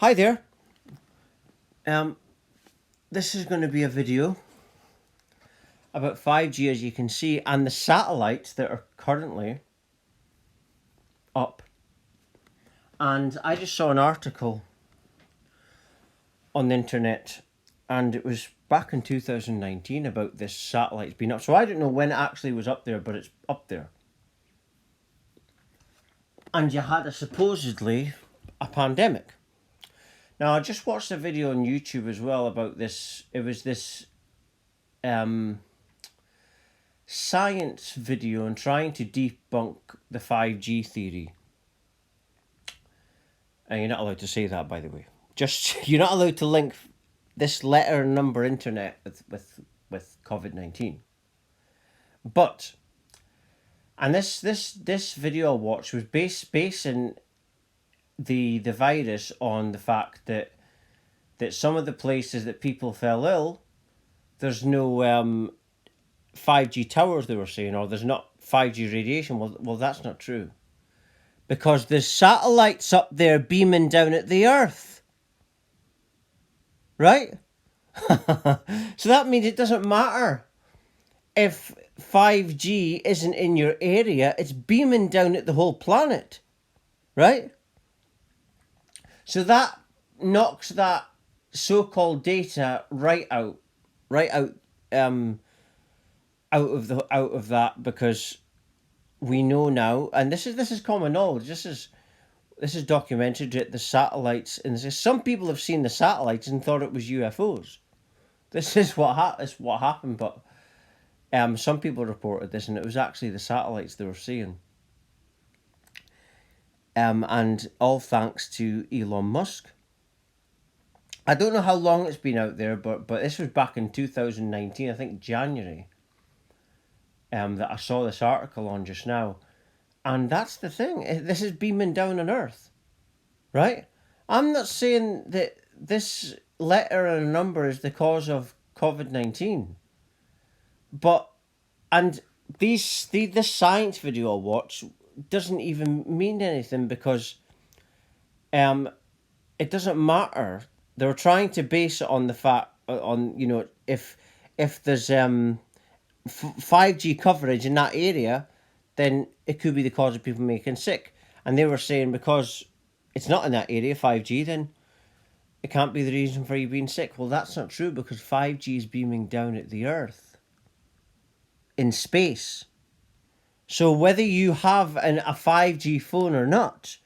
Hi there. Um, this is going to be a video about 5G, as you can see, and the satellites that are currently up. And I just saw an article on the internet, and it was back in 2019 about this satellite being up. So I don't know when it actually was up there, but it's up there. And you had supposedly a pandemic. Now I just watched a video on YouTube as well about this. It was this science video and trying to debunk the 5G theory. And you're not allowed to say that, by the way. Just you're not allowed to link this letter and number internet with COVID-19. But and this video I watched was basing the virus on the fact that some of the places that people fell ill, there's no 5G towers, they were saying, or there's not 5G radiation. Well, that's not true. Because there's satellites up there beaming down at the Earth. Right? So that means it doesn't matter if 5G isn't in your area, it's beaming down at the whole planet. Right? So that knocks that so-called data right out of that, because we know now, and this is common knowledge. This is documented that the satellites, and some people have seen the satellites and thought it was UFOs. This is what happened, but some people reported this, and it was actually the satellites they were seeing. And all thanks to Elon Musk. I don't know how long it's been out there, but this was back in 2019, I think January, that I saw this article on just now. And that's the thing. This is beaming down on Earth, right? I'm not saying that this letter and a number is the cause of COVID-19. And this science video I watched doesn't even mean anything, because it doesn't matter. They were trying to base it on the fact, if there's 5G coverage in that area, then it could be the cause of people making sick. And they were saying because it's not in that area, 5G, then it can't be the reason for you being sick. Well, that's not true, because 5G is beaming down at the Earth in space. So whether you have a 5G phone or not,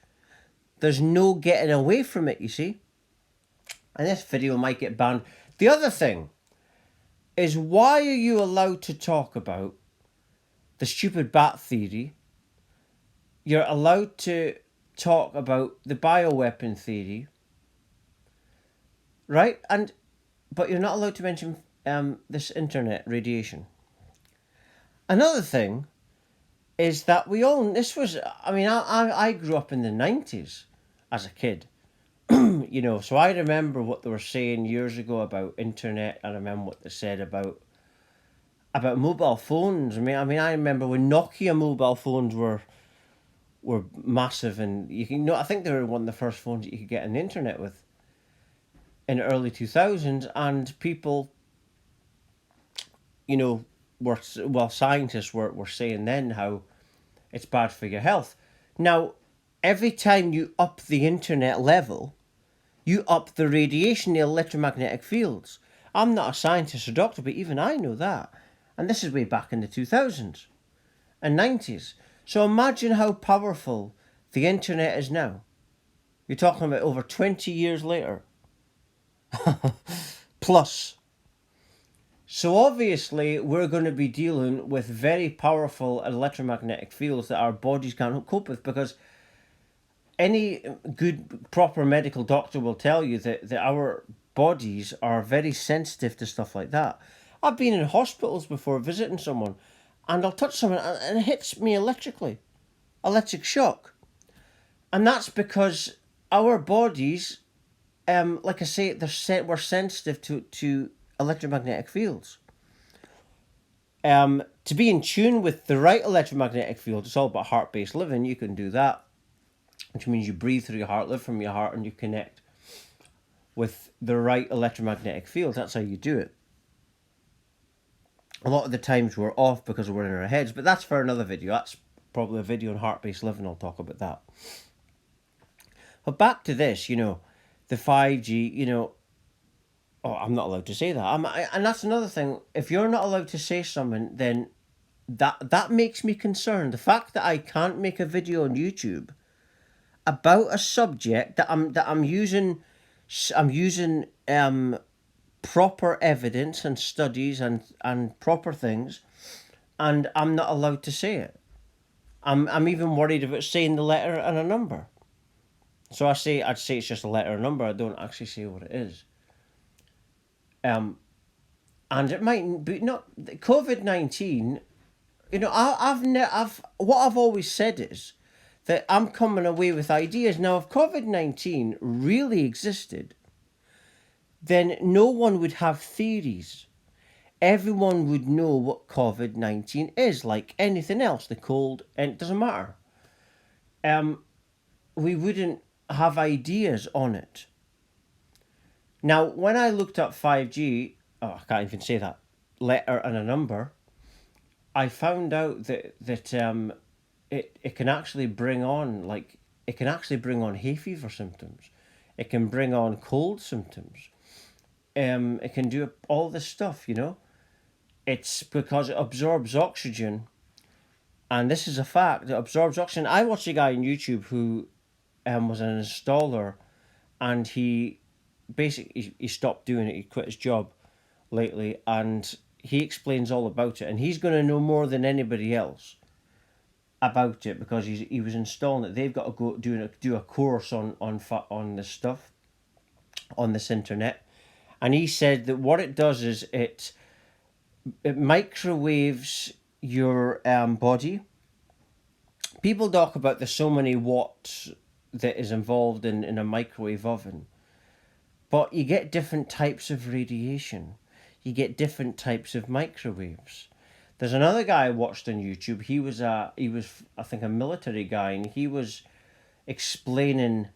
there's no getting away from it, you see. And this video might get banned. The other thing is, why are you allowed to talk about the stupid bat theory? You're allowed to talk about the bioweapon theory, right? But you're not allowed to mention this internet radiation. Another thing is that I grew up in the 90s as a kid. So I remember what they were saying years ago about internet. I remember what they said about mobile phones. I remember when Nokia mobile phones were massive, and I think they were one of the first phones that you could get on the internet with in the early 2000s, and people, scientists were saying then how it's bad for your health. Now, every time you up the internet level, you up the radiation, the electromagnetic fields. I'm not a scientist or doctor, but even I know that. And this is way back in the 2000s and 90s. So imagine how powerful the internet is now. You're talking about over 20 years later. Plus. So obviously we're going to be dealing with very powerful electromagnetic fields that our bodies can't cope with, because any good, proper medical doctor will tell you that our bodies are very sensitive to stuff like that. I've been in hospitals before visiting someone, and I'll touch someone and it hits me electric shock. And that's because our bodies, like I say, we're sensitive to electromagnetic fields. To be in tune with the right electromagnetic field, it's all about heart-based living. You can do that, which means you breathe through your heart, live from your heart, and you connect with the right electromagnetic fields. That's how you do it. A lot of the times we're off because we're in our heads, but that's for another video. That's probably a video on heart-based living. I'll talk about that. But back to this, the 5G, oh, I'm not allowed to say that. And that's another thing. If you're not allowed to say something, then that makes me concerned. The fact that I can't make a video on YouTube about a subject that I'm using proper evidence and studies and proper things, and I'm not allowed to say it. I'm even worried about saying the letter and a number. So I'd say it's just a letter or number. I don't actually say what it is. And it might be not COVID-19. What I've always said is that I'm coming away with ideas. Now, if COVID-19 really existed, then no one would have theories. Everyone would know what COVID-19 is, like anything else, the cold, and it doesn't matter. We wouldn't have ideas on it. Now, when I looked up 5G, I can't even say that, letter and a number, I found out that it can actually bring on, hay fever symptoms. It can bring on cold symptoms. It can do all this stuff, It's because it absorbs oxygen. And this is a fact. It absorbs oxygen. I watched a guy on YouTube who was an installer, and he basically he stopped doing it. He quit his job lately, and he explains all about it. And he's going to know more than anybody else about it because he was installing it. They've got to go do a course on this stuff, on this internet. And he said that what it does is it microwaves your body. People talk about there's so many watts that is involved in a microwave oven. But you get different types of radiation. You get different types of microwaves. There's another guy I watched on YouTube. He was I think a military guy, and he was explaining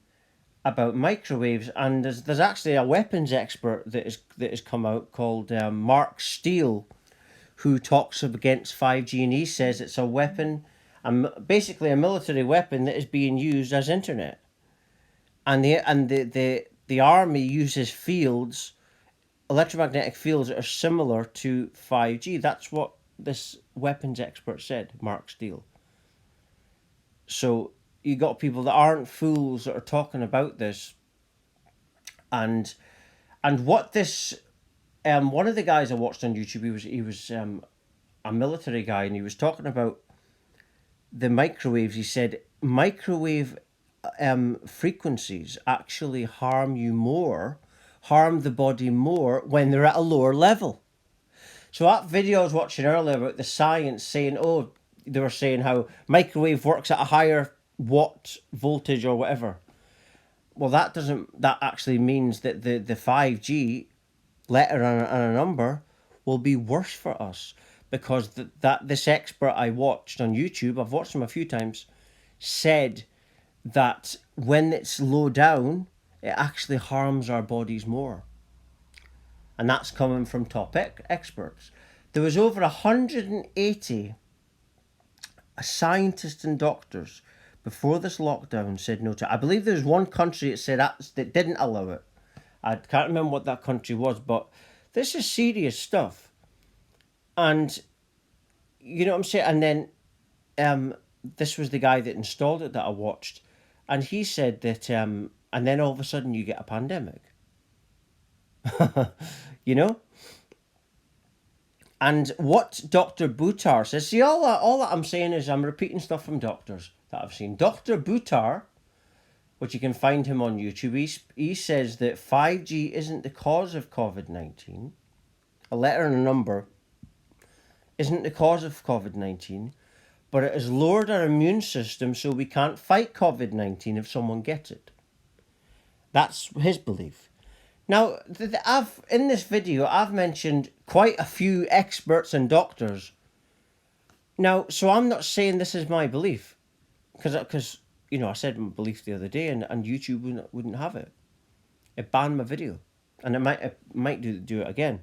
about microwaves. And there's actually a weapons expert that has come out called Mark Steele, who talks against 5G, and he says it's a weapon, basically a military weapon that is being used as internet. And the army uses fields, electromagnetic fields that are similar to 5G. That's what this weapons expert said, Mark Steele. So you got people that aren't fools that are talking about this, and what this one of the guys I watched on YouTube, he was a military guy, and he was talking about the microwaves. He said microwave frequencies actually harm the body more when they're at a lower level. So that video I was watching earlier about the science saying, they were saying how microwave works at a higher watt voltage or whatever. Well, that actually means that the 5G letter and a number will be worse for us, because this expert I watched on YouTube, I've watched him a few times, said that when it's low down, it actually harms our bodies more. And that's coming from top experts. There was over 180 scientists and doctors before this lockdown said no to it. I believe there's one country that didn't allow it. I can't remember what that country was, but this is serious stuff. And you know what I'm saying? And then this was the guy that installed it that I watched, and he said that and then all of a sudden you get a pandemic. And what Dr. Buttar says, see, all that I'm saying is I'm repeating stuff from doctors that I've seen. Dr. Buttar, which you can find him on YouTube, he says that 5G isn't the cause of COVID-19. A letter and a number isn't the cause of COVID-19, but it has lowered our immune system so we can't fight COVID-19 if someone gets it. That's his belief. Now, in this video, I've mentioned quite a few experts and doctors. Now, so I'm not saying this is my belief, because I said my belief the other day, and YouTube wouldn't have it. It banned my video, and it might do it again.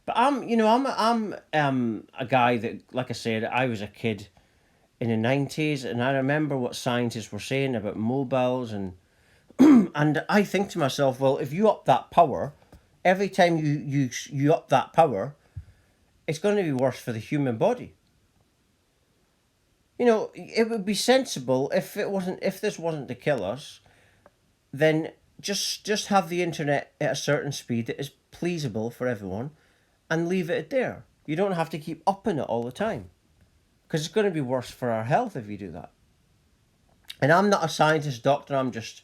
But I'm a guy that, like I said, I was a kid in the 90s, and I remember what scientists were saying about mobiles, and I think to myself, well, if you up that power, every time you up that power, it's going to be worse for the human body. It would be sensible if this wasn't to kill us, then just have the internet at a certain speed that is pleasable for everyone, and leave it there. You don't have to keep upping it all the time, because it's going to be worse for our health if you do that. And I'm not a scientist, doctor. I'm just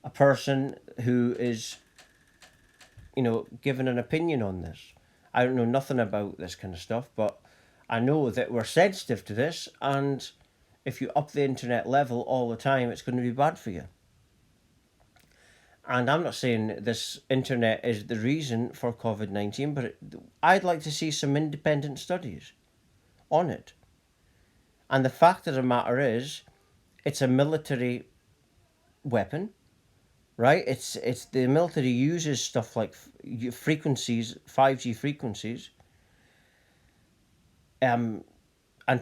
a person who is, giving an opinion on this. I don't know nothing about this kind of stuff, but I know that we're sensitive to this, and if you up the internet level all the time, it's going to be bad for you. And I'm not saying this internet is the reason for COVID-19, but I'd like to see some independent studies on it. And the fact of the matter is, it's a military weapon, right? It's the military uses stuff like frequencies, 5G frequencies, and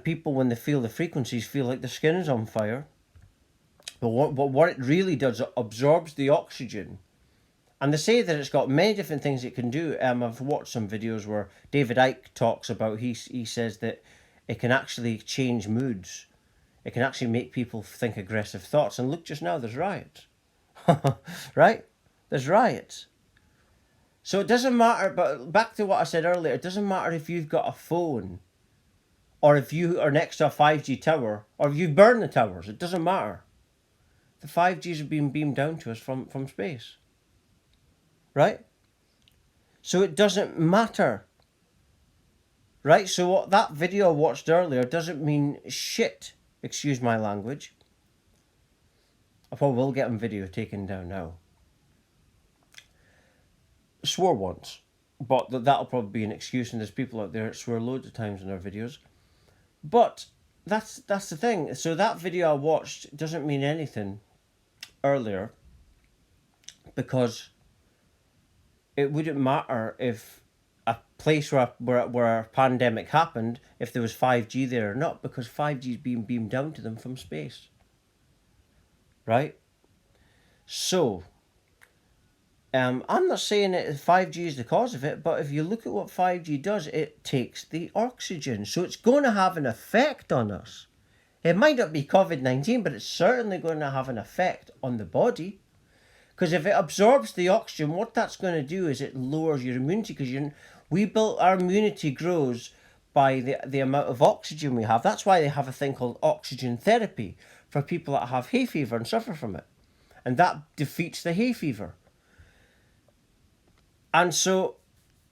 people, when they feel the frequencies, feel like their skin is on fire. But what it really does, it absorbs the oxygen. And they say that it's got many different things it can do. I've watched some videos where David Icke talks about, he says that it can actually change moods. It can actually make people think aggressive thoughts. And look, just now, there's riots. Right? There's riots. So it doesn't matter, but back to what I said earlier, it doesn't matter if you've got a phone, or if you are next to a 5G tower, or if you burn the towers. It doesn't matter. The 5Gs are being beamed down to us from space. Right? So it doesn't matter. Right? So what that video I watched earlier doesn't mean shit. Excuse my language. I probably will get them video taken down now. Swore once, but that'll probably be an excuse, and there's people out there that swear loads of times in their videos. But that's the thing. So that video I watched doesn't mean anything earlier, because it wouldn't matter if a place where a pandemic happened, if there was 5G there or not, because 5G is being beamed down to them from space. Right? So, I'm not saying that 5G is the cause of it, but if you look at what 5G does, it takes the oxygen. So it's going to have an effect on us. It might not be COVID-19, but it's certainly going to have an effect on the body. Because if it absorbs the oxygen, what that's going to do is it lowers your immunity, because our immunity grows by the amount of oxygen we have. That's why they have a thing called oxygen therapy for people that have hay fever and suffer from it. And that defeats the hay fever. And so,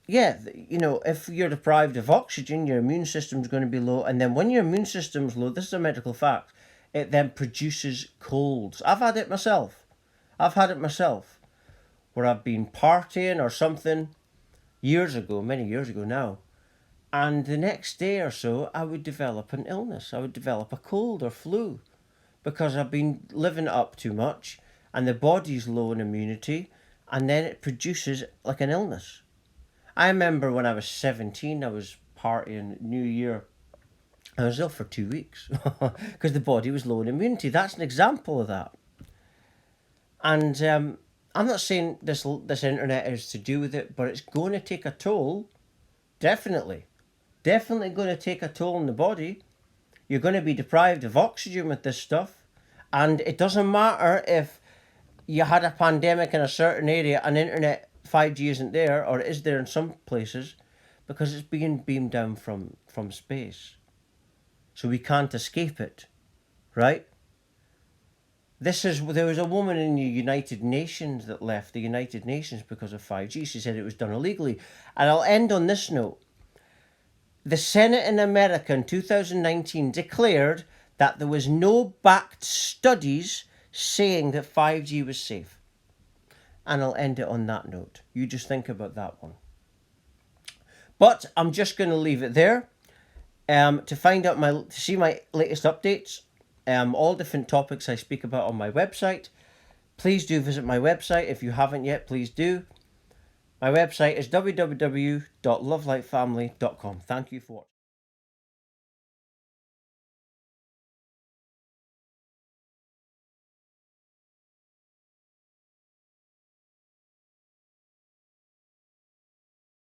yeah, if you're deprived of oxygen, your immune system's going to be low. And then when your immune system's low, this is a medical fact, it then produces colds. I've had it myself, where I've been partying or something many years ago now. And the next day or so, I would develop an illness. I would develop a cold or flu, because I've been living it up too much, and the body's low in immunity, and then it produces like an illness. I remember when I was 17, I was partying New Year. I was ill for 2 weeks because the body was low in immunity. That's an example of that. And I'm not saying this internet is to do with it, but it's going to take a toll. Definitely going to take a toll on the body. You're going to be deprived of oxygen with this stuff. And it doesn't matter if you had a pandemic in a certain area and internet 5G isn't there, or it is there in some places, because it's being beamed down from space. So we can't escape it, right? There was a woman in the United Nations that left the United Nations because of 5G. She said it was done illegally. And I'll end on this note. The Senate in America in 2019 declared that there was no backed studies saying that 5G was safe. And I'll end it on that note. You just think about that one. But I'm just going to leave it there. To see my latest updates, all different topics I speak about on my website, Please do visit my website if you haven't yet, please do. My website is www.lovelightfamily.com. Thank you for watching.